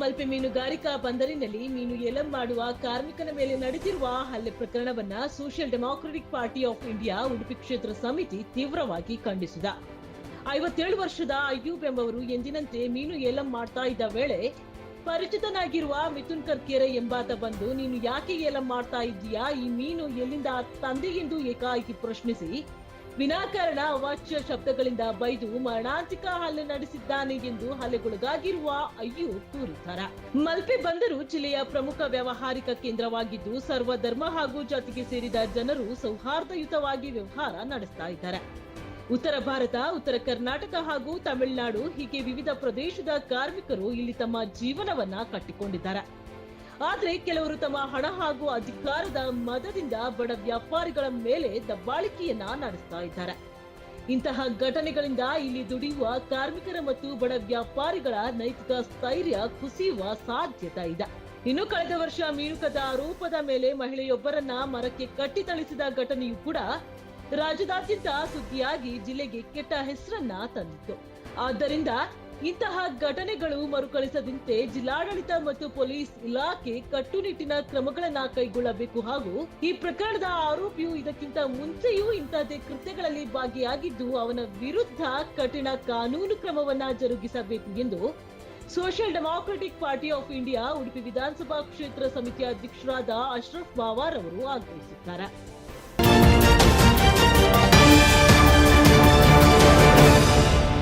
ಮಲ್ಪೆ ಮೀನುಗಾರಿಕಾ ಬಂದರಿನಲ್ಲಿ ಮೀನು ಏಲಂ ಮಾಡುವ ಕಾರ್ಮಿಕನ ಮೇಲೆ ನಡೆದಿರುವ ಹಲ್ಲೆ ಪ್ರಕರಣವನ್ನ social democratic party of India Udupi ಕ್ಷೇತ್ರ ಸಮಿತಿ ತೀವ್ರವಾಗಿ ಖಂಡಿಸಿದ. 57 ವರ್ಷದ ಅಯ್ಯೂಬ್ ಎಂಬವರು ಎಂದಿನಂತೆ ಮೀನು ಏಲಂ ಮಾಡ್ತಾ ಇದ್ದ ವೇಳೆ ಪರಿಚಿತನಾಗಿರುವ ಮಿಥುನ್ ಕರ್ಕೇರೆ ಎಂಬಾತ ಬಂದು, ನೀನು ಯಾಕೆ ಏಲಂ ಮಾಡ್ತಾ ಇದ್ದೀಯಾ, ಈ ಮೀನು ಎಲ್ಲಿಂದ ತಂದೆ ಎಂದು ಏಕಾಏಕಿ ಪ್ರಶ್ನಿಸಿ ವಿನಾಕಾರಣ ಅವಾಚ್ಯ ಶಬ್ದಗಳಿಂದ ಬೈದು ಮರಣಾಂತಿಕ ಹಲ್ಲೆ ನಡೆಸಿದ್ದಾನೆ ಎಂದು ಹಲ್ಲೆಗೊಳಗಾಗಿರುವ ಅಯ್ಯೂಬ್ ದೂರಿದ್ದಾರೆ. ಮಲ್ಪೆ ಬಂದರು ಜಿಲ್ಲೆಯ ಪ್ರಮುಖ ವ್ಯಾವಹಾರಿಕ ಕೇಂದ್ರವಾಗಿದ್ದು, ಸರ್ವಧರ್ಮ ಹಾಗೂ ಜಾತಿಗೆ ಸೇರಿದ ಜನರು ಸೌಹಾರ್ದಯುತವಾಗಿ ವ್ಯವಹಾರ ನಡೆಸ್ತಾ ಇದ್ದಾರೆ. ಉತ್ತರ ಭಾರತ, ಉತ್ತರ ಕರ್ನಾಟಕ ಹಾಗೂ ತಮಿಳುನಾಡು ಹೀಗೆ ವಿವಿಧ ಪ್ರದೇಶದ ಕಾರ್ಮಿಕರು ಇಲ್ಲಿ ತಮ್ಮ ಜೀವನವನ್ನ ಕಟ್ಟಿಕೊಂಡಿದ್ದಾರೆ. ಆದ್ರೆ ಕೆಲವರು ತಮ್ಮ ಹಣ ಹಾಗೂ ಅಧಿಕಾರದ ಮದದಿಂದ ಬಡ ವ್ಯಾಪಾರಿಗಳ ಮೇಲೆ ದಬ್ಬಾಳಿಕೆಯನ್ನ ನಡೆಸ್ತಾ ಇದ್ದಾರೆ. ಇಂತಹ ಘಟನೆಗಳಿಂದ ಇಲ್ಲಿ ದುಡಿಯುವ ಕಾರ್ಮಿಕರ ಮತ್ತು ಬಡ ವ್ಯಾಪಾರಿಗಳ ನೈತಿಕ ಸ್ಥೈರ್ಯ ಕುಸಿಯುವ ಸಾಧ್ಯತೆ ಇದೆ. ಇನ್ನು ಕಳೆದ ವರ್ಷ ಮೀನುಕದ ಆರೋಪದ ಮೇಲೆ ಮಹಿಳೆಯೊಬ್ಬರನ್ನ ಮರಕ್ಕೆ ಕಟ್ಟಿ ಥಳಿಸಿದ ಘಟನೆಯೂ ಕೂಡ ರಾಜ್ಯದಾದ್ಯಂತ ಸುದ್ದಿಯಾಗಿ ಜಿಲ್ಲೆಗೆ ಕೆಟ್ಟ ಹೆಸರನ್ನ ತಂದಿತ್ತು. ಆದ್ದರಿಂದ ಇಂತಹ ಘಟನೆಗಳು ಮರುಕಳಿಸದಂತೆ ಜಿಲ್ಲಾಡಳಿತ ಮತ್ತು ಪೊಲೀಸ್ ಇಲಾಖೆ ಕಟ್ಟುನಿಟ್ಟಿನ ಕ್ರಮಗಳನ್ನ ಕೈಗೊಳ್ಳಬೇಕು ಹಾಗೂ ಈ ಪ್ರಕರಣದ ಆರೋಪಿಯು ಇದಕ್ಕಿಂತ ಮುಂಚೆಯೂ ಇಂತಹದೇ ಕೃತ್ಯಗಳಲ್ಲಿ ಭಾಗಿಯಾಗಿದ್ದು ಅವನ ವಿರುದ್ಧ ಕಠಿಣ ಕಾನೂನು ಕ್ರಮವನ್ನ ಜರುಗಿಸಬೇಕು ಎಂದು social democratic party of India Udupi ವಿಧಾನಸಭಾ ಕ್ಷೇತ್ರ ಸಮಿತಿಯ ಅಧ್ಯಕ್ಷರಾದ ಅಶ್ರಫ್ ಬಾವಾರ್ ಅವರು ಆಗ್ರಹಿಸಿದ್ದಾರೆ.